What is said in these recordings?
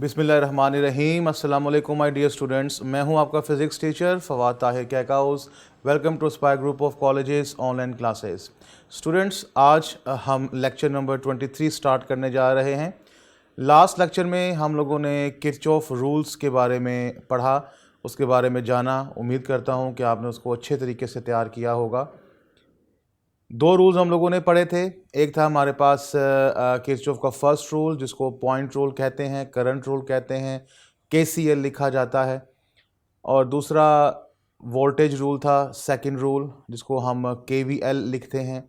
बिस्मिल्लाहिर्रहमानिर्रहीम। अस्सलाम वालेकुम माय डियर स्टूडेंट्स, मैं हूं आपका physics teacher Fawad Tahir Kaikaus. Welcome to Spire group of colleges online classes. Students, आज हम लेक्चर नंबर 23 स्टार्ट करने जा रहे हैं। लास्ट लेक्चर में हम लोगों ने किरचॉफ रूल्स के बारे में पढ़ा, उसके बारे में जाना। उम्मीद करता हूं कि आपने उसको अच्छे तरीके से तैयार किया होगा। दो रूल्स हम लोगों ने पढ़े थे। एक था हमारे पास किरचॉफ का फर्स्ट रूल, जिसको पॉइंट रूल कहते हैं, करंट रूल कहते हैं, केसीएल लिखा जाता है। और दूसरा वोल्टेज रूल था, सेकंड रूल, जिसको हम केवीएल लिखते हैं।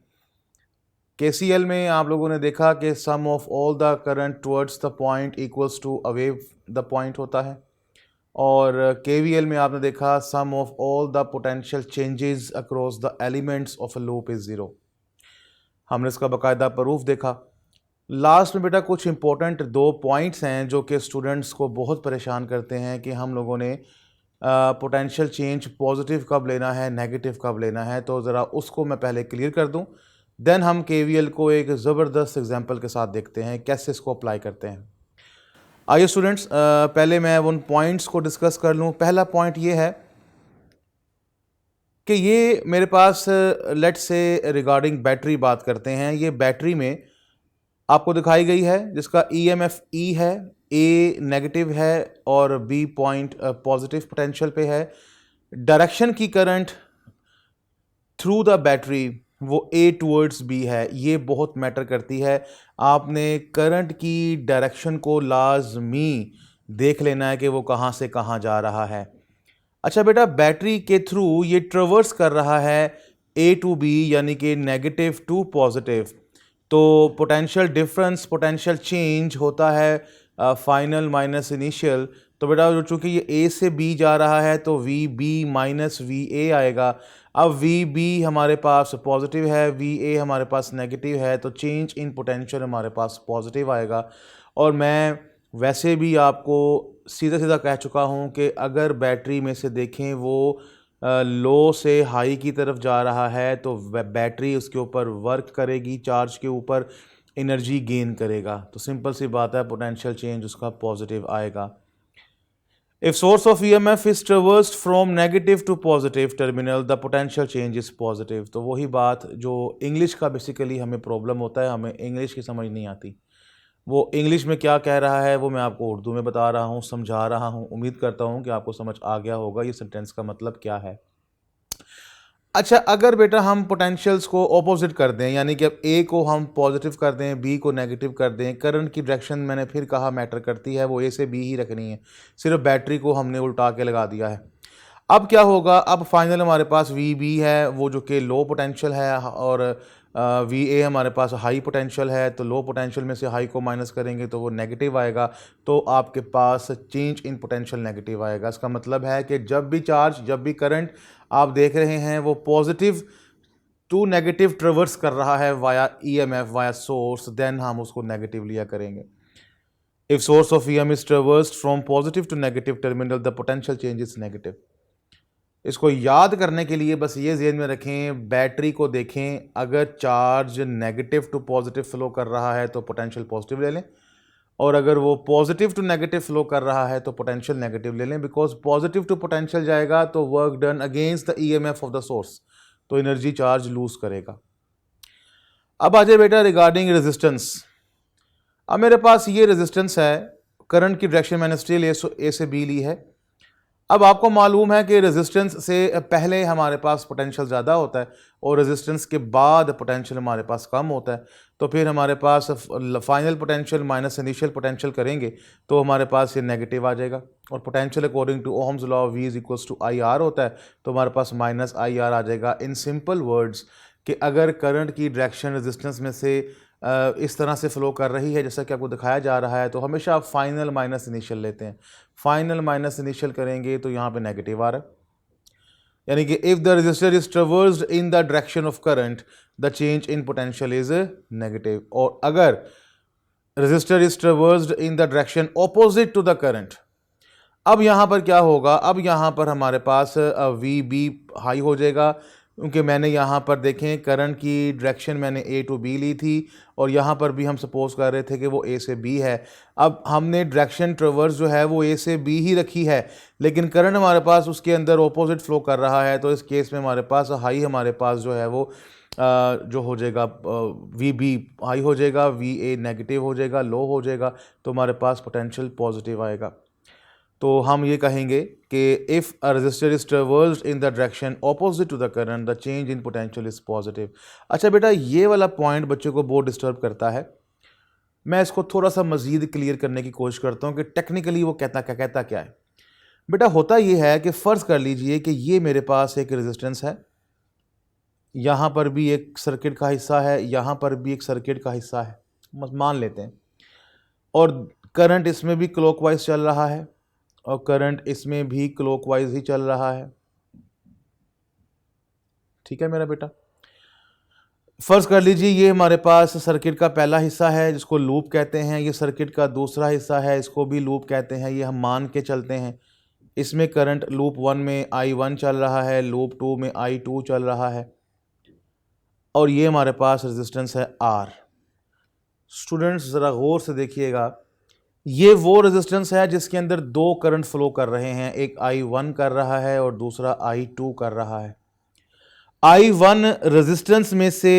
केसीएल में आप लोगों ने देखा कि sum of all the current towards the point equals to away the point होता है। और केवीएल में आपने देखा sum of all the potential changes across the elements of a loop is zero. हमने इसका बाकायदा प्रूफ देखा। लास्ट में बेटा कुछ इंपॉर्टेंट दो पॉइंट्स हैं जो कि स्टूडेंट्स को बहुत परेशान करते हैं कि हम लोगों ने पोटेंशियल चेंज पॉजिटिव कब लेना है, नेगेटिव कब लेना है। तो ज़रा उसको मैं पहले क्लियर कर दूं, देन हम केवीएल को एक ज़बरदस्त एग्जांपल के साथ देखते हैं कैसे इसको अप्लाई करते हैं। आइए स्टूडेंट्स, पहले मैं उन पॉइंट्स को डिस्कस कर लूँ। पहला पॉइंट ये है कि ये मेरे पास लेट्स से रिगार्डिंग बैटरी बात करते हैं। ये बैटरी में आपको दिखाई गई है, जिसका ईएमएफ ई है, ए नेगेटिव है और बी पॉइंट पॉजिटिव पोटेंशियल पे है। डायरेक्शन की करंट थ्रू द बैटरी वो ए टूवर्ड्स बी है। ये बहुत मैटर करती है। आपने करंट की डायरेक्शन को लाजमी देख लेना है कि वो कहाँ से कहाँ जा रहा है। अच्छा बेटा, बैटरी के थ्रू ये ट्रेवर्स कर रहा है ए टू बी, यानी कि नेगेटिव टू पॉजिटिव। तो पोटेंशियल डिफरेंस, पोटेंशियल चेंज होता है फाइनल माइनस इनिशियल। तो बेटा चूँकि ये ए से बी जा रहा है तो V B minus V A आएगा। अब वी बी हमारे पास पॉजिटिव है, वी ए हमारे पास नेगेटिव है, तो चेंज इन पोटेंशियल हमारे पास पॉजिटिव आएगा। और मैं वैसे भी आपको सीधा सीधा कह चुका हूँ कि अगर बैटरी में से देखें वो लो से हाई की तरफ जा रहा है तो बैटरी उसके ऊपर वर्क करेगी, चार्ज के ऊपर एनर्जी गेन करेगा। तो सिंपल सी बात है, पोटेंशियल चेंज उसका पॉजिटिव आएगा। If source of EMF is traversed from negative to positive terminal, the potential change is positive. तो वही बात जो इंग्लिश का बेसिकली हमें प्रॉब्लम होता है, हमें इंग्लिश की समझ नहीं आती। वो इंग्लिश में क्या कह रहा है वो मैं आपको उर्दू में बता रहा हूँ, समझा रहा हूँ। उम्मीद करता हूँ कि आपको समझ आ गया होगा ये सेंटेंस का मतलब क्या है। अच्छा, अगर बेटा हम पोटेंशियल्स को ऑपोजिट कर दें, यानी कि अब ए को हम पॉजिटिव कर दें, बी को नेगेटिव कर दें, करंट की डायरेक्शन मैंने फिर कहा मैटर करती है, वो ए से बी ही रखनी है, सिर्फ बैटरी को हमने उल्टा के लगा दिया है। अब क्या होगा, अब फाइनल हमारे पास वी बी है, वो जो कि लो पोटेंशियल है, और वी ए हमारे पास हाई पोटेंशियल है। तो लो पोटेंशियल में से हाई को माइनस करेंगे तो वो नेगेटिव आएगा। तो आपके पास चेंज इन पोटेंशियल नेगेटिव आएगा। इसका मतलब है कि जब भी चार्ज, जब भी करंट आप देख रहे हैं वो पॉजिटिव टू नेगेटिव ट्रेवर्स कर रहा है via EMF, via source, then हम उसको नेगेटिव लिया करेंगे। If source of EM is traversed from positive to negative terminal, the potential change is negative. इसको याद करने के लिए बस ये ज़हन में रखें, बैटरी को देखें, अगर charge negative to positive flow कर रहा है तो पोटेंशियल पॉजिटिव ले लें, और अगर वो पॉजिटिव टू नेगेटिव फ्लो कर रहा है तो पोटेंशियल नेगेटिव ले लें। बिकॉज पॉजिटिव टू पोटेंशियल जाएगा तो work done against the EMF of the source, तो एनर्जी चार्ज लूज करेगा। अब आ जाए बेटा रिगार्डिंग रेजिस्टेंस। अब मेरे पास ये रेजिस्टेंस है, करंट की डायरेक्शन मैंने स्टिल ए से बी ली है। अब आपको मालूम है कि रेजिस्टेंस से पहले हमारे पास पोटेंशियल ज़्यादा होता है और रेजिस्टेंस के बाद पोटेंशियल हमारे पास कम होता है। तो फिर हमारे पास final potential minus initial potential करेंगे तो हमारे पास ये नेगेटिव आ जाएगा। और potential according to Ohm's law V is equals to I R होता है, तो हमारे पास माइनस आई आर आ जाएगा। इन सिंपल वर्ड्स कि अगर करंट की डायरेक्शन रेजिस्टेंस में से इस तरह से फ्लो कर रही है जैसा कि आपको दिखाया जा रहा है, तो हमेशा आप फाइनल माइनस इनिशियल लेते हैं। फाइनल माइनस इनिशियल करेंगे तो यहाँ पे नेगेटिव आ रहा है, यानी कि if the resistor is traversed in the direction of current, the change in potential is negative. और अगर resistor is traversed in the direction opposite to the current, अब यहाँ पर क्या होगा, अब यहाँ पर हमारे पास वी बी हाई हो जाएगा, क्योंकि मैंने यहाँ पर देखें करंट की डायरेक्शन मैंने ए टू बी ली थी और यहाँ पर भी हम सपोज कर रहे थे कि वो ए से बी है। अब हमने डायरेक्शन ट्रेवर्स जो है वो ए से बी ही रखी है, लेकिन करंट हमारे पास उसके अंदर ऑपोजिट फ्लो कर रहा है। तो इस केस में हमारे पास हाई हमारे पास जो है वो जो हो जाएगा वी बी हाई हो जाएगा, वी ए नेगेटिव हो जाएगा, लो हो जाएगा, तो हमारे पास पोटेंशियल पॉजिटिव आएगा। तो हम ये कहेंगे कि if a resistor is traversed in the direction opposite to the current the change in potential is positive. अच्छा बेटा, ये वाला पॉइंट बच्चों को बहुत डिस्टर्ब करता है। मैं इसको थोड़ा सा मज़ीद क्लियर करने की कोशिश करता हूँ कि टेक्निकली वो कहता क्या है। बेटा होता ये है कि फ़र्ज़ कर लीजिए कि ये मेरे पास एक रेजिस्टेंस है, यहाँ पर भी एक सर्किट का हिस्सा है, यहाँ पर भी एक सर्किट का हिस्सा है, मान लेते हैं, और करंट इसमें भी क्लॉकवाइज चल रहा है और करंट इसमें भी क्लॉकवाइज ही चल रहा है। ठीक है मेरा बेटा, फ़र्ज़ कर लीजिए ये हमारे पास सर्किट का पहला हिस्सा है जिसको लूप कहते हैं, ये सर्किट का दूसरा हिस्सा है, इसको भी लूप कहते हैं। ये हम मान के चलते हैं, इसमें करंट लूप 1 में I1 चल रहा है, लूप 2 में I2 चल रहा है, और ये हमारे पास रेजिस्टेंस है R। स्टूडेंट्स ज़रा गौर से देखिएगा, ये वो रेजिस्टेंस है जिसके अंदर दो करंट फ्लो कर रहे हैं, एक I1 कर रहा है और दूसरा I2 कर रहा है। I1 रेजिस्टेंस में से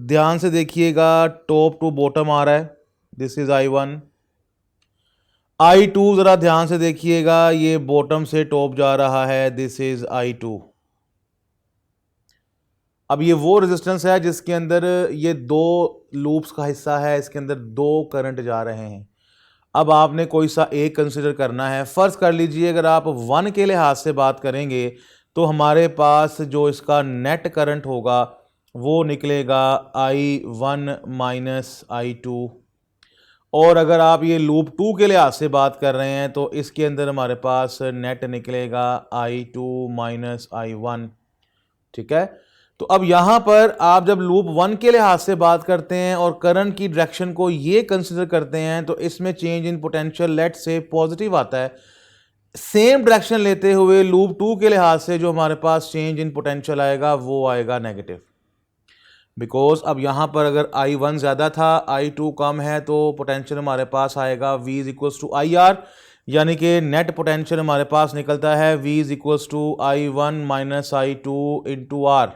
ध्यान से देखिएगा टॉप टू बॉटम आ रहा है, दिस इज I1। I2 ज़रा ध्यान से देखिएगा, ये बॉटम से टॉप जा रहा है, दिस इज I2। अब ये वो रेजिस्टेंस है जिसके अंदर ये दो लूप्स का हिस्सा है, इसके अंदर दो करंट जा रहे हैं। अब आपने कोई सा एक कंसिडर करना है। फ़र्ज़ कर लीजिए अगर आप 1 के लिहाज से बात करेंगे तो हमारे पास जो इसका नेट करंट होगा वो निकलेगा I1 माइनस I2, और अगर आप ये लूप 2 के लिहाज से बात कर रहे हैं तो इसके अंदर हमारे पास नेट निकलेगा I2 माइनस I1। ठीक है, तो अब यहाँ पर आप जब लूप 1 के लिहाज से बात करते हैं और करंट की डायरेक्शन को ये कंसिडर करते हैं तो इसमें चेंज इन पोटेंशियल लेट से पॉजिटिव आता है। सेम डायरेक्शन लेते हुए लूप 2 के लिहाज से जो हमारे पास चेंज इन पोटेंशियल आएगा वो आएगा नेगेटिव, बिकॉज अब यहाँ पर अगर I1 ज़्यादा था I2 कम है तो पोटेंशियल हमारे पास आएगा V is equals to IR, यानी कि नेट पोटेंशियल हमारे पास निकलता है V is equals to I1 minus I2 into R।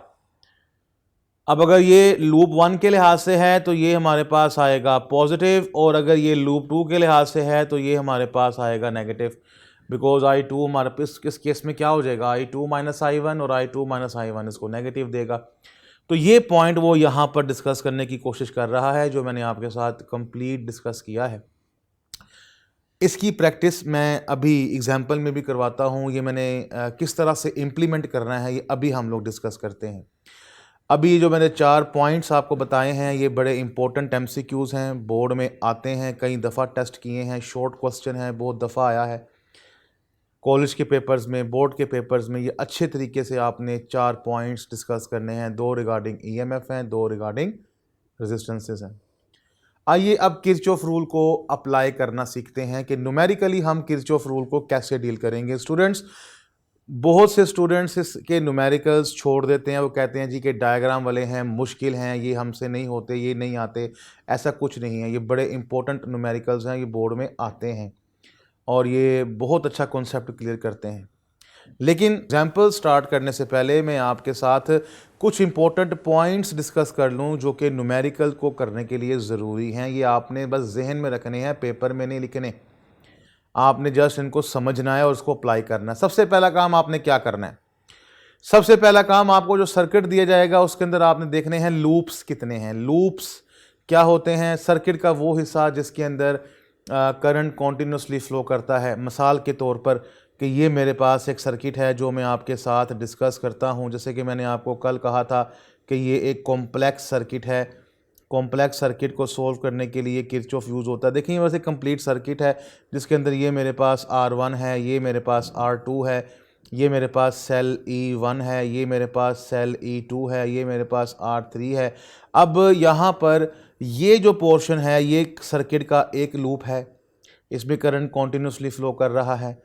अब अगर ये लूप 1 के लिहाज से है तो ये हमारे पास आएगा पॉजिटिव, और अगर ये लूप 2 के लिहाज से है तो ये हमारे पास आएगा नेगेटिव, बिकॉज I2 हमारे पास किस केस में क्या हो जाएगा, I2 माइनस I1, और I2 माइनस I1 इसको नेगेटिव देगा। तो ये पॉइंट वो यहाँ पर डिस्कस करने की कोशिश कर रहा है जो मैंने आपके साथ कंप्लीट डिस्कस किया है। इसकी प्रैक्टिस मैं अभी एग्जाम्पल में भी करवाता हूँ, ये मैंने किस तरह से इम्प्लीमेंट करना है ये अभी हम लोग डिस्कस करते हैं। अभी जो मैंने 4 पॉइंट्स आपको बताए हैं ये बड़े इंपॉर्टेंट MCQs हैं, बोर्ड में आते हैं, कई दफ़ा टेस्ट किए हैं, शॉर्ट क्वेश्चन है, बहुत दफ़ा आया है कॉलेज के पेपर्स में, बोर्ड के पेपर्स में। ये अच्छे तरीके से आपने 4 पॉइंट्स डिस्कस करने हैं, 2 रिगार्डिंग EMF हैं, 2 रिगार्डिंग रेजिस्टेंसेस हैं। आइए अब किरचॉफ रूल को अप्लाई करना सीखते हैं कि न्यूमेरिकली हम किरचॉफ रूल को कैसे डील करेंगे। स्टूडेंट्स, बहुत से स्टूडेंट्स इसके न्यूमेरिकल्स छोड़ देते हैं, वो कहते हैं जी कि डायग्राम वाले हैं, मुश्किल हैं, ये हमसे नहीं होते, ये नहीं आते। ऐसा कुछ नहीं है, ये बड़े इंपॉर्टेंट न्यूमेरिकल्स हैं, ये बोर्ड में आते हैं और ये बहुत अच्छा कॉन्सेप्ट क्लियर करते हैं। लेकिन एग्जाम्पल स्टार्ट करने से पहले मैं आपके साथ कुछ इंपॉर्टेंट पॉइंट्स डिस्कस कर लूँ जो कि न्यूमेरिकल को करने के लिए ज़रूरी हैं। ये आपने बस जहन में रखने हैं, पेपर में नहीं लिखने, आपने जस्ट इनको समझना है और उसको अप्लाई करना है। सबसे पहला काम आपने क्या करना है, सबसे पहला काम आपको जो सर्किट दिया जाएगा उसके अंदर आपने देखने हैं लूप्स कितने हैं। लूप्स क्या होते हैं, सर्किट का वो हिस्सा जिसके अंदर करंट कॉन्टीन्यूसली फ्लो करता है। मिसाल के तौर पर कि ये मेरे पास एक सर्किट है जो मैं आपके साथ डिस्कस करता हूँ, जैसे कि मैंने आपको कल कहा था कि ये एक कॉम्प्लेक्स सर्किट है। कॉम्प्लेक्स सर्किट को सॉल्व करने के लिए किरचॉफ यूज़ होता है। देखिए ये वैसे कंप्लीट सर्किट है जिसके अंदर ये मेरे पास R1 है, ये मेरे पास R2 है, ये मेरे पास सेल E1 है, ये मेरे पास सेल E2 है, ये मेरे पास R3 है। अब यहाँ पर ये जो पोर्शन है ये सर्किट का एक लूप है, इसमें करंट कॉन्टीन्यूसली फ्लो कर रहा है।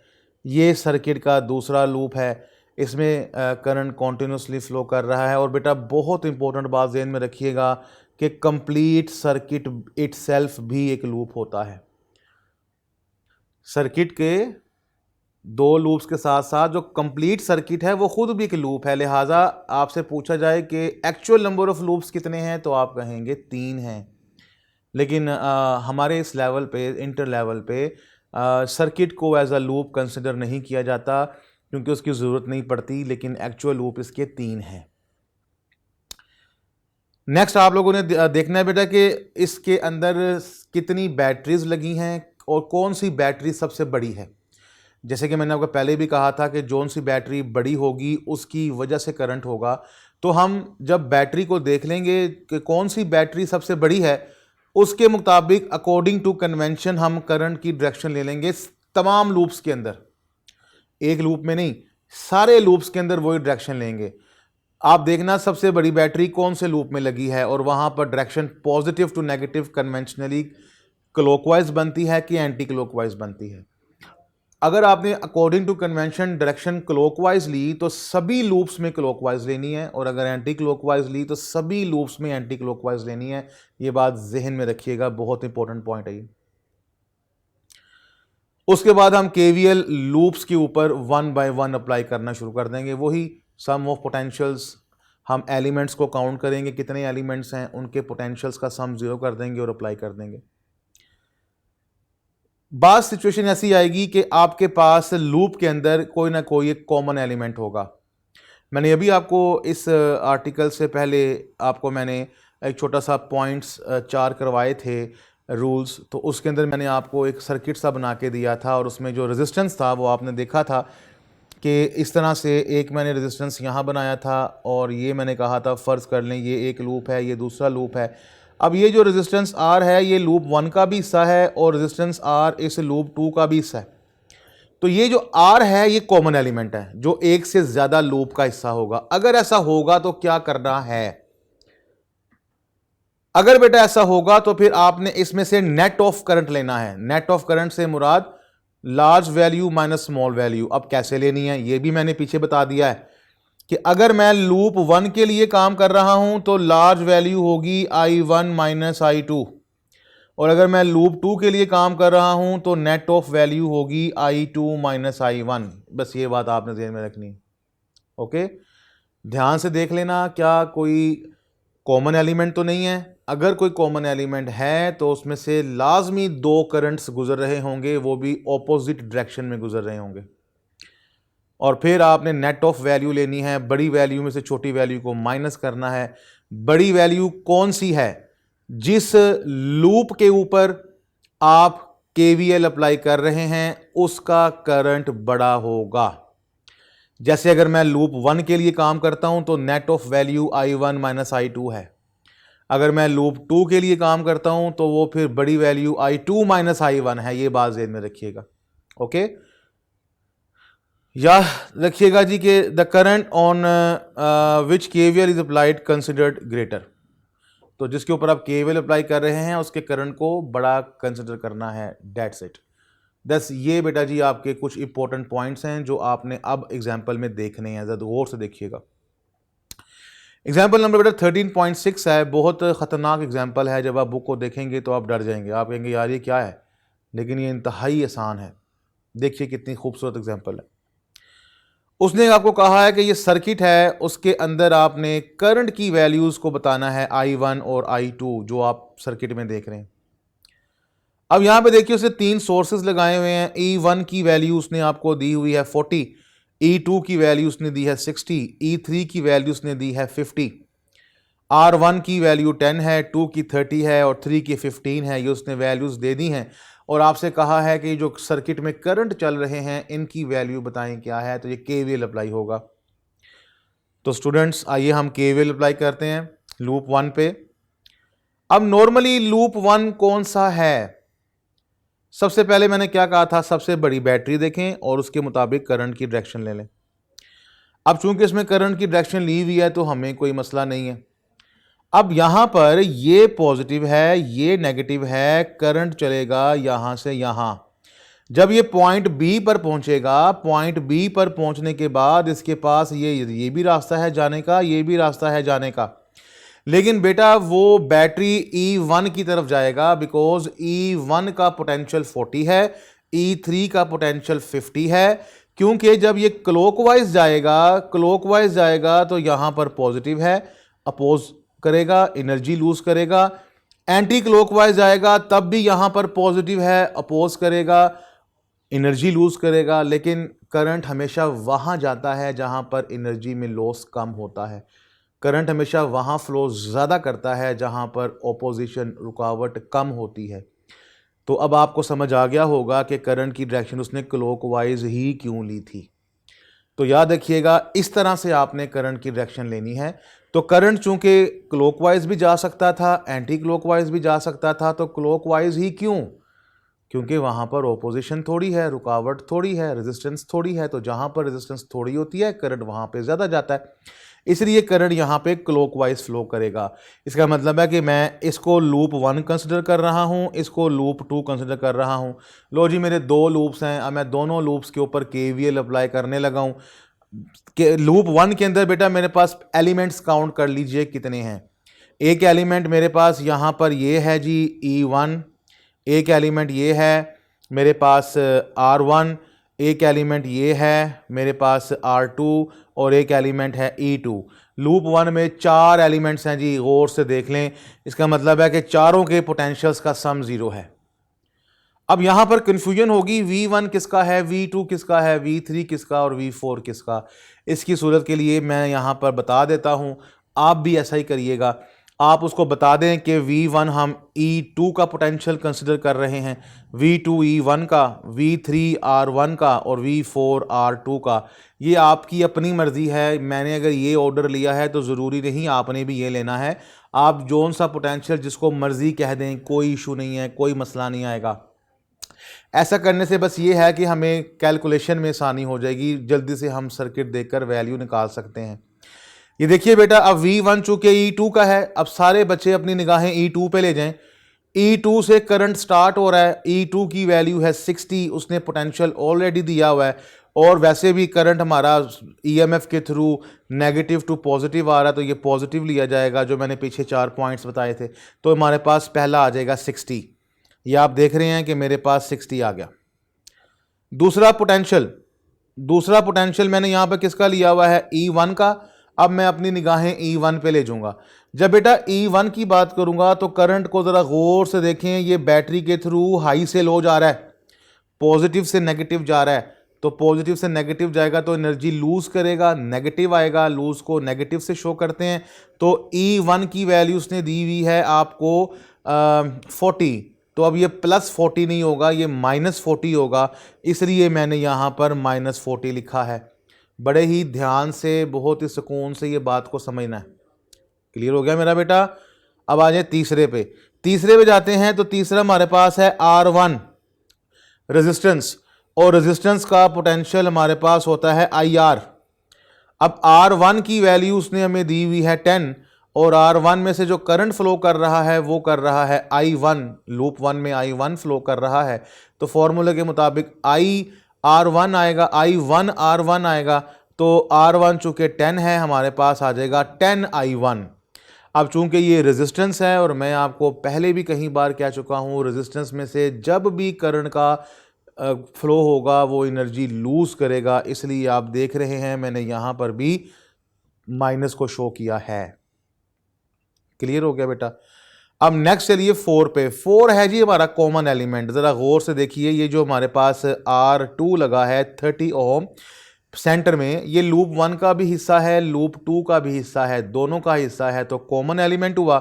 ये सर्किट का दूसरा लूप है, इसमें करंट कॉन्टिन्यूसली फ्लो कर रहा है। और बेटा बहुत इंपॉर्टेंट बात ध्यान में रखिएगा कि कंप्लीट सर्किट इटसेल्फ भी एक लूप होता है। सर्किट के दो लूप्स के साथ साथ जो कंप्लीट सर्किट है वो खुद भी एक लूप है। लिहाजा आपसे पूछा जाए कि एक्चुअल नंबर ऑफ लूप्स कितने हैं तो आप कहेंगे 3 हैं। लेकिन हमारे इस लेवल पे, इंटर लेवल पे, सर्किट को एज अ लूप कंसिडर नहीं किया जाता क्योंकि उसकी ज़रूरत नहीं पड़ती, लेकिन एक्चुअल लूप इसके 3 हैं। नेक्स्ट आप लोगों ने देखना है बेटा कि इसके अंदर कितनी बैटरीज लगी हैं और कौन सी बैटरी सबसे बड़ी है। जैसे कि मैंने आपको पहले भी कहा था कि जौन सी बैटरी बड़ी होगी उसकी वजह से करंट होगा। तो हम जब बैटरी को देख लेंगे कि कौन सी बैटरी सबसे बड़ी है, उसके मुताबिक अकॉर्डिंग टू कन्वेंशन हम करंट की डायरेक्शन ले लेंगे तमाम लूप्स के अंदर। एक लूप में नहीं, सारे लूप्स के अंदर वही डायरेक्शन लेंगे। आप देखना सबसे बड़ी बैटरी कौन से लूप में लगी है और वहां पर direction positive to negative conventionally clockwise बनती है कि एंटी क्लॉकवाइज बनती है। अगर आपने according to convention direction clockwise ली तो सभी लूप्स में क्लॉकवाइज लेनी है, और अगर एंटी क्लॉकवाइज ली तो सभी लूप्स में एंटी क्लॉकवाइज लेनी है। ये बात जहन में रखिएगा, बहुत इंपॉर्टेंट पॉइंट है ये। उसके बाद हम केवीएल लूप्स के ऊपर 1 बाय 1 अप्लाई करना शुरू कर देंगे। वही सम ऑफ पोटेंशियल्स, हम एलिमेंट्स को काउंट करेंगे कितने एलिमेंट्स हैं, उनके पोटेंशियल्स का सम 0 कर देंगे और अप्लाई कर देंगे। बात सिचुएशन ऐसी आएगी कि आपके पास लूप के अंदर कोई ना कोई एक कॉमन एलिमेंट होगा। मैंने अभी आपको इस आर्टिकल से पहले आपको मैंने एक छोटा सा पॉइंट्स 4 करवाए थे रूल्स, तो उसके अंदर मैंने आपको एक सर्किट सा बना के दिया था और उसमें जो रेजिस्टेंस था वो आपने देखा था कि इस तरह से एक मैंने रेजिस्टेंस यहाँ बनाया था और ये मैंने कहा था फ़र्ज़ कर लें ये एक लूप है, ये दूसरा लूप है। अब ये जो रेजिस्टेंस R है ये लूप 1 का भी हिस्सा है और रेजिस्टेंस R इस लूप 2 का भी हिस्सा है। तो ये जो R है ये कॉमन एलिमेंट है जो एक से ज़्यादा लूप का हिस्सा होगा। अगर ऐसा होगा तो क्या करना है? अगर बेटा ऐसा होगा तो फिर आपने इसमें से नेट ऑफ करंट लेना है। नेट ऑफ करंट से मुराद large value minus small value. अब कैसे लेनी है ये भी मैंने पीछे बता दिया है कि अगर मैं लूप 1 के लिए काम कर रहा हूं तो लार्ज वैल्यू होगी I1 माइनस I2, और अगर मैं लूप 2 के लिए काम कर रहा हूं तो नेट ऑफ वैल्यू होगी I2 माइनस I1। बस ये बात आपने ध्यान में रखनी। ओके, ध्यान से देख लेना क्या कोई कॉमन एलिमेंट तो नहीं है। अगर कोई कॉमन एलिमेंट है तो उसमें से लाजमी 2 करंट्स गुजर रहे होंगे, वो भी ऑपोजिट डायरेक्शन में गुजर रहे होंगे। और फिर आपने नेट ऑफ वैल्यू लेनी है, बड़ी वैल्यू में से छोटी वैल्यू को माइनस करना है। बड़ी वैल्यू कौन सी है? जिस लूप के ऊपर आप केवीएल अप्लाई कर रहे हैं उसका करंट बड़ा होगा। जैसे अगर मैं लूप 1 के लिए काम करता हूं तो net of value I1 minus I2 है। अगर मैं लूप 2 के लिए काम करता हूं तो वो फिर बड़ी वैल्यू I2 माइनस I1 है। ये बात ध्यान में रखिएगा। ओके, या रखिएगा जी कि the current on which KVL is applied considered greater. तो जिसके ऊपर आप केवीएल अप्लाई कर रहे हैं उसके करंट को बड़ा कंसिडर करना है। That's it. बस ये बेटा जी आपके कुछ इंपॉर्टेंट पॉइंट्स हैं जो आपने अब एग्जाम्पल में देखने हैं, ज़रा गौर से देखिएगा। एग्जाम्पल नंबर बेटा 13.6 है। बहुत ख़तरनाक एग्जाम्पल है, जब आप बुक को देखेंगे तो आप डर जाएंगे, आप कहेंगे यार ये क्या है, लेकिन ये इंतहाई आसान है। देखिए कितनी खूबसूरत एग्जाम्पल है। उसने आपको कहा है कि ये सर्किट है, उसके अंदर आपने करंट की वैल्यूज़ को बताना है I1 और I2 जो आप सर्किट में देख रहे हैं। अब यहाँ पे देखिए उसने 3 सोर्सेज लगाए हुए हैं। E1 की वैल्यू उसने आपको दी हुई है 40, E2 की वैल्यू उसने दी है 60, E3 की वैल्यू उसने दी है 50, R1 की वैल्यू 10 है, 2 की 30 है और 3 की 15 है। ये उसने वैल्यूज़ दे दी हैं और आपसे कहा है कि जो सर्किट में करंट चल रहे हैं इनकी वैल्यू बताएं क्या है। तो ये केवीएल अप्लाई होगा। तो स्टूडेंट्स आइए हम केवीएल अप्लाई करते हैं लूप 1 पे। अब नॉर्मली लूप 1 कौन सा है? सबसे पहले मैंने क्या कहा था, सबसे बड़ी बैटरी देखें और उसके मुताबिक करंट की डायरेक्शन ले लें। अब चूंकि इसमें करंट की डायरेक्शन ली हुई है तो हमें कोई मसला नहीं है। अब यहां पर ये पॉजिटिव है, ये नेगेटिव है, करंट चलेगा यहां से यहां। जब ये पॉइंट बी पर पहुंचेगा, पॉइंट बी पर पहुंचने के बाद इसके पास ये भी रास्ता है जाने का, ये भी रास्ता है जाने का, लेकिन बेटा वो बैटरी E1 की तरफ जाएगा, बिकॉज E1 का पोटेंशियल 40 है, E3 का पोटेंशियल 50 है, क्योंकि जब ये क्लॉकवाइज जाएगा तो यहां पर पॉजिटिव है, अपोज करेगा, एनर्जी लूज करेगा। एंटी क्लॉकवाइज जाएगा तब भी यहां पर पॉजिटिव है, अपोज करेगा, एनर्जी लूज करेगा। लेकिन करंट हमेशा वहां जाता है जहां पर एनर्जी में लॉस कम होता है, करंट हमेशा वहां फ्लो ज़्यादा करता है जहां पर ऑपोजिशन रुकावट कम होती है। तो अब आपको समझ आ गया होगा कि करंट की डायरेक्शन उसने क्लॉकवाइज ही क्यों ली थी। तो याद रखिएगा, इस तरह से आपने करंट की डायरेक्शन लेनी है। तो करंट चूंकि क्लॉकवाइज भी जा सकता था, एंटी क्लॉकवाइज भी जा सकता था, तो क्लॉकवाइज ही क्यों? क्योंकि वहां पर ऑपोजिशन थोड़ी है, रुकावट थोड़ी है, रेजिस्टेंस थोड़ी है। तो जहां पर रेजिस्टेंस थोड़ी होती है करंट वहां पे ज़्यादा जाता है, इसलिए करंट यहाँ पे क्लॉकवाइज फ्लो करेगा। इसका मतलब है कि मैं इसको लूप 1 कंसिडर कर रहा हूँ, इसको लूप 2 कंसिडर कर रहा हूँ। लो जी, मेरे 2 लूप्स हैं, अब मैं दोनों लूप्स के ऊपर KVL अप्लाई करने लगा हूँ। कि लूप 1 के अंदर बेटा मेरे पास एलिमेंट्स काउंट कर लीजिए कितने हैं। एक एलिमेंट मेरे पास यहाँ पर ये है जी E1, एक एलिमेंट ये है मेरे पास R1, एक एलिमेंट ये है मेरे पास R2 और एक एलिमेंट है E2। लूप 1 में 4 एलिमेंट्स हैं जी, गौर से देख लें। इसका मतलब है कि चारों के पोटेंशियल्स का सम 0 है। अब यहां पर कंफ्यूजन होगी, V1 किसका है, V2 किसका है, V3 किसका और V4 किसका। इसकी सूरत के लिए मैं यहां पर बता देता हूं, आप भी ऐसा ही करिएगा। आप उसको बता दें कि V1 हम E2 का पोटेंशियल कंसिडर कर रहे हैं, V2 E1 का, V3 R1 का और V4 R2 का। ये आपकी अपनी मर्जी है, मैंने अगर ये ऑर्डर लिया है तो ज़रूरी नहीं आपने भी ये लेना है। आप जोन सा पोटेंशियल जिसको मर्जी कह दें, कोई इशू नहीं है, कोई मसला नहीं आएगा। ऐसा करने से बस ये है कि हमें कैलकुलेशन में आसानी हो जाएगी, जल्दी से हम सर्किट देखकर वैल्यू निकाल सकते हैं। ये देखिए बेटा, अब V1 चूंकि E2 का है, अब सारे बच्चे अपनी निगाहें E2 पे ले जाएं। E2 से करंट स्टार्ट हो रहा है, E2 की वैल्यू है 60, उसने पोटेंशियल ऑलरेडी दिया हुआ है, और वैसे भी करंट हमारा EMF के थ्रू नेगेटिव टू पॉजिटिव आ रहा है, तो ये पॉजिटिव लिया जाएगा, जो मैंने पीछे 4 पॉइंट्स बताए थे। तो हमारे पास पहला आ जाएगा 60, ये आप देख रहे हैं कि मेरे पास 60 आ गया। दूसरा पोटेंशियल मैंने यहाँ पर किसका लिया हुआ है, E1 का। अब मैं अपनी निगाहें E1 पे ले जाऊंगा। जब बेटा E1 की बात करूंगा तो करंट को ज़रा गौर से देखें, ये बैटरी के थ्रू हाई से लो जा रहा है, पॉजिटिव से नेगेटिव जा रहा है। तो पॉजिटिव से नेगेटिव जाएगा तो एनर्जी लूज करेगा, नेगेटिव आएगा, लूज को नेगेटिव से शो करते हैं। तो E1 की वैल्यू उसने दी हुई है आपको 40, तो अब ये +40 नहीं होगा, ये -40 होगा, इसलिए मैंने यहाँ पर -40 लिखा है। बड़े ही ध्यान से, बहुत ही सुकून से ये बात को समझना है। क्लियर हो गया मेरा बेटा? अब आ जाए तीसरे पे जाते हैं। तो तीसरा हमारे पास है R1 रेजिस्टेंस, और रेजिस्टेंस का पोटेंशियल हमारे पास होता है IR। अब R1 की वैल्यू उसने हमें दी हुई है 10, और R1 में से जो करंट फ्लो कर रहा है वो कर रहा है I1, लूप 1 में I1 फ्लो कर रहा है। तो फॉर्मूले के मुताबिक I1 आएगा, I1 R1 आएगा। तो R1 चूंकि 10 है, हमारे पास आ जाएगा 10 I1। अब चूंकि ये रेजिस्टेंस है, और मैं आपको पहले भी कई बार कह चुका हूँ, रेजिस्टेंस में से जब भी करंट का फ्लो होगा वो एनर्जी लूज करेगा, इसलिए आप देख रहे हैं मैंने यहाँ पर भी माइनस को शो किया है। क्लियर हो गया बेटा? अब नेक्स्ट चलिए 4 पे। 4 है जी हमारा कॉमन एलिमेंट। ज़रा गौर से देखिए, ये जो हमारे पास R2 लगा है 30 ओम सेंटर में, ये लूप 1 का भी हिस्सा है, लूप 2 का भी हिस्सा है, दोनों का हिस्सा है, तो कॉमन एलिमेंट हुआ।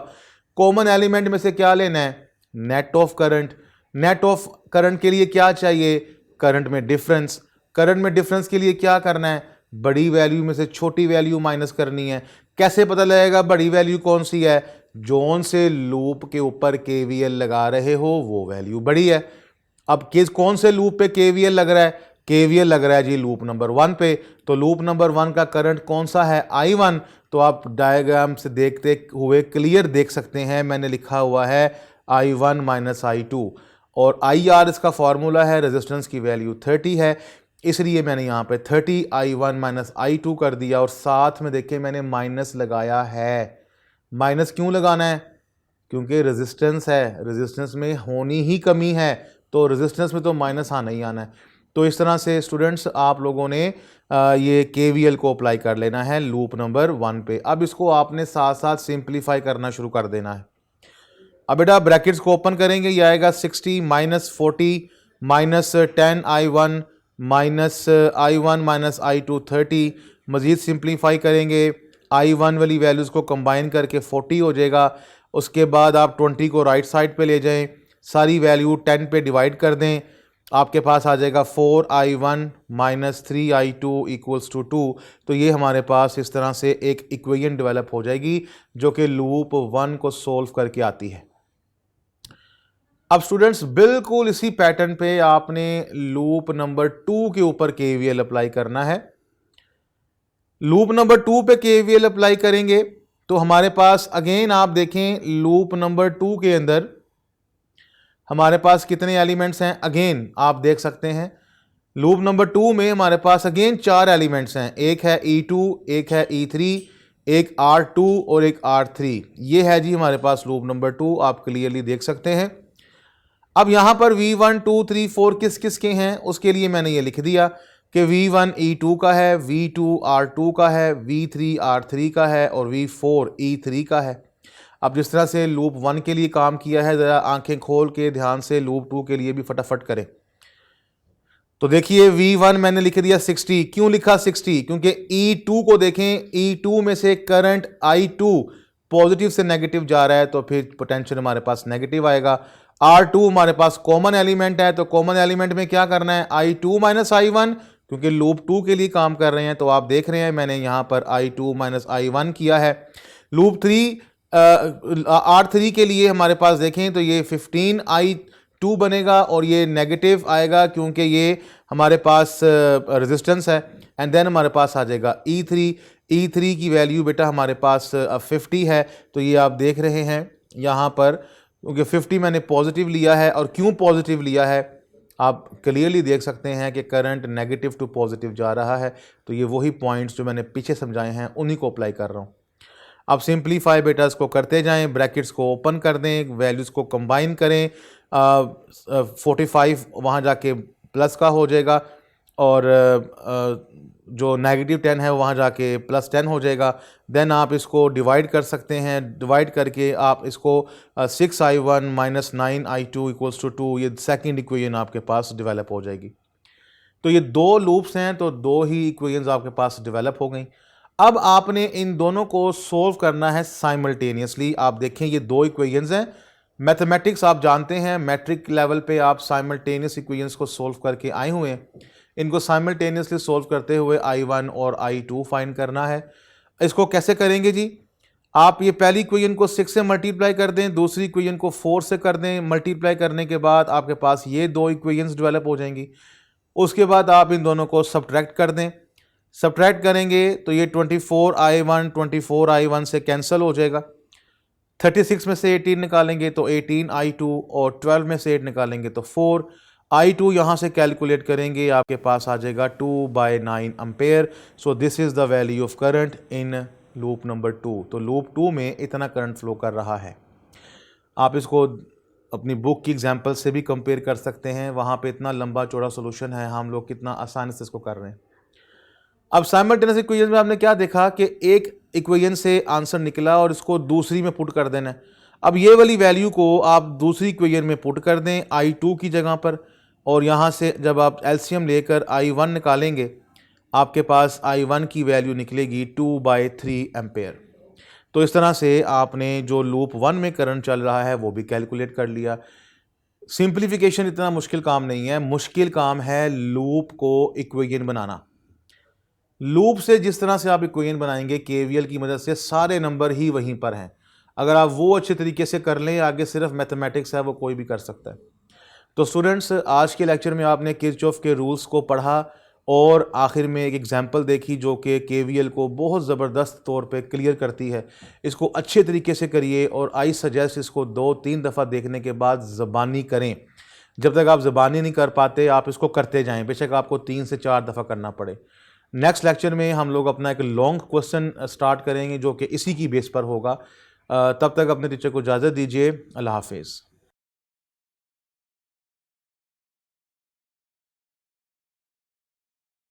कॉमन एलिमेंट में से क्या लेना है, net of current. Net of current के लिए क्या चाहिए, करंट में डिफरेंस। करंट में डिफरेंस के लिए क्या करना है, बड़ी वैल्यू में से छोटी वैल्यू माइनस करनी है। कैसे पता लगेगा बड़ी वैल्यू कौन सी है, जोन से लूप के ऊपर KVL लगा रहे हो वो वैल्यू बड़ी है। अब किस कौन से लूप पे KVL लग रहा है, KVL लग रहा है जी लूप नंबर 1 पे। तो लूप नंबर 1 का करंट कौन सा है, I1। तो आप डायग्राम से देखते हुए क्लियर देख सकते हैं, मैंने लिखा हुआ है I1 - I2। और IR इसका फार्मूला है, रेजिस्टेंस की वैल्यू 30 है, इसलिए मैंने यहाँ पे 30 I1 माइनस I2 कर दिया और साथ में देखिए मैंने माइनस लगाया है। माइनस क्यों लगाना है? क्योंकि रेजिस्टेंस है, रेजिस्टेंस में होनी ही कमी है, तो रेजिस्टेंस में तो माइनस आना ही आना है। तो इस तरह से स्टूडेंट्स आप लोगों ने ये KVL को अप्लाई कर लेना है लूप नंबर 1 पे। अब इसको आपने साथ साथ सिंप्लीफाई करना शुरू कर देना है। अब बेटा ब्रैकेट्स को ओपन करेंगे, ये आएगा 60 minus 40 minus 10 I1 minus I1 minus I2 30। मज़ीद सिंप्लीफाई करेंगे, I1 वाली वैल्यूज़ को कंबाइन करके 40 हो जाएगा। उसके बाद आप 20 को राइट साइड पे ले जाएं, सारी वैल्यू 10 पे डिवाइड कर दें, आपके पास आ जाएगा 4I1 minus 3I2 equals to 2। तो ये हमारे पास इस तरह से एक इक्वेशन डेवलप हो जाएगी जो कि लूप 1 को सोल्व करके आती है। अब स्टूडेंट्स बिल्कुल इसी पैटर्न पे आपने लूप नंबर 2 के ऊपर KVL अप्लाई करना है। लूप नंबर 2 पे KVL अप्लाई करेंगे तो हमारे पास अगेन आप देखें लूप नंबर 2 के अंदर हमारे पास कितने एलिमेंट्स हैं, अगेन आप देख सकते हैं लूप नंबर 2 में हमारे पास अगेन 4 एलिमेंट्स हैं। एक है E2, एक है E3, एक R2 और एक R3। ये है जी हमारे पास लूप नंबर 2, आप क्लियरली देख सकते हैं। अब यहां पर V1 2 3 4 किस किस के हैं उसके लिए मैंने ये लिख दिया कि V1 E2 का है, V2 R2 का है, V3 R3 का है और V4 E3 का है। अब जिस तरह से लूप 1 के लिए काम किया है, ज़रा आंखें खोल के ध्यान से लूप 2 के लिए भी फटाफट करें। तो देखिए V1 मैंने लिख दिया 60। क्यों लिखा 60? क्योंकि E2 को देखें, E2 में से करंट I2 पॉजिटिव से नेगेटिव जा रहा है तो फिर पोटेंशियल हमारे पास नेगेटिव आएगा। R2 हमारे पास कॉमन एलिमेंट है, तो कॉमन एलिमेंट में क्या करना है, I2 माइनस I1, क्योंकि लूप 2 के लिए काम कर रहे हैं। तो आप देख रहे हैं मैंने यहाँ पर I2 माइनस I1 किया है। लूप 3 R3 के लिए हमारे पास देखें तो ये 15I2 बनेगा और ये नेगेटिव आएगा क्योंकि ये हमारे पास रेजिस्टेंस है। एंड देन हमारे पास आ जाएगा E3 की वैल्यू बेटा हमारे पास 50 है। तो ये आप देख रहे हैं यहाँ पर, क्योंकि 50 मैंने पॉजिटिव लिया है, और क्यों पॉजिटिव लिया है आप क्लियरली देख सकते हैं कि करंट नेगेटिव टू पॉजिटिव जा रहा है। तो ये वही पॉइंट्स जो मैंने पीछे समझाए हैं उन्हीं को अप्लाई कर रहा हूँ। अब सिंप्लीफाई बेटा इसको करते जाएं, ब्रैकेट्स को ओपन कर दें, वैल्यूज़ को कंबाइन करें, 45 वहाँ जाके प्लस का हो जाएगा और जो नेगेटिव 10 है वहाँ जाके प्लस 10 हो जाएगा। देन आप इसको डिवाइड कर सकते हैं, डिवाइड करके आप इसको 6I1 minus 9I2 equals to 2, ये सेकंड इक्वेशन आपके पास डेवलप हो जाएगी। तो ये दो लूप्स हैं, तो दो ही इक्वेशंस आपके पास डेवलप हो गई। अब आपने इन दोनों को सोल्व करना है साइमल्टेनियसली। आप देखें ये दो इक्वेशंस हैं, मैथमेटिक्स आप जानते हैं मैट्रिक लेवल पे आप साइमल्टेनियस इक्वेशंस को सोल्व करके आए हुए हैं। इनको साइमल्टेनियसली सोल्व करते हुए I1 और I2 फाइंड करना है। इसको कैसे करेंगे जी? आप ये पहली इक्वेशन को 6 से मल्टीप्लाई कर दें, दूसरी इक्वेशन को 4 से कर दें। मल्टीप्लाई करने के बाद आपके पास ये दो इक्वेशंस डेवलप हो जाएंगी। उसके बाद आप इन दोनों को सब्ट्रैक्ट कर दें। सब्ट्रैक्ट करेंगे तो ये 24I1 से कैंसिल हो जाएगा। 36 में से 18 निकालेंगे तो 18I2 और 12 में से 8 निकालेंगे तो 4I2 यहाँ से कैलकुलेट करेंगे, आपके पास आ जाएगा 2/9 ampere. So this is the value of current in loop number 2। तो लूप 2 में इतना करंट फ्लो कर रहा है। आप इसको अपनी बुक की एग्जांपल से भी कंपेयर कर सकते हैं, वहाँ पे इतना लंबा चौड़ा सॉल्यूशन है, हम लोग कितना आसानी से इसको कर रहे हैं। अब साइमल्टेनियस इक्वेशन में आपने क्या देखा कि एक इक्वेशन से आंसर निकला और इसको दूसरी में पुट कर देना है। अब ये वाली वैल्यू को आप दूसरी इक्वेशन में पुट कर दें I2 की जगह पर, और यहाँ से जब आप एलसीएम लेकर I1 निकालेंगे आपके पास I1 की वैल्यू निकलेगी 2/3 एम्पेयर। तो इस तरह से आपने जो लूप 1 में करंट चल रहा है वो भी कैलकुलेट कर लिया। सिंप्लीफिकेशन इतना मुश्किल काम नहीं है, मुश्किल काम है लूप को इक्वेशन बनाना। लूप से जिस तरह से आप इक्वेशन बनाएंगे KVL की मदद से, सारे नंबर ही वहीं पर हैं। अगर आप वो अच्छे तरीके से कर लें, आगे सिर्फ मैथमेटिक्स है, वो कोई भी कर सकता है। तो स्टूडेंट्स आज के लेक्चर में आपने किरचॉफ के रूल्स को पढ़ा और आखिर में एक एग्जांपल देखी जो कि KVL को बहुत ज़बरदस्त तौर पे क्लियर करती है। इसको अच्छे तरीके से करिए और आई सजेस्ट इसको 2-3 दफ़ा देखने के बाद ज़बानी करें। जब तक आप ज़बानी नहीं कर पाते आप इसको करते जाएं, बेशक आपको 3 से 4 दफ़ा करना पड़े। नेक्स्ट लेक्चर में हम लोग अपना एक लॉन्ग क्वेश्चन स्टार्ट करेंगे जो कि इसी की बेस पर होगा। तब तक अपने टीचर को इजाज़त दीजिए। अल्लाह हाफिज़।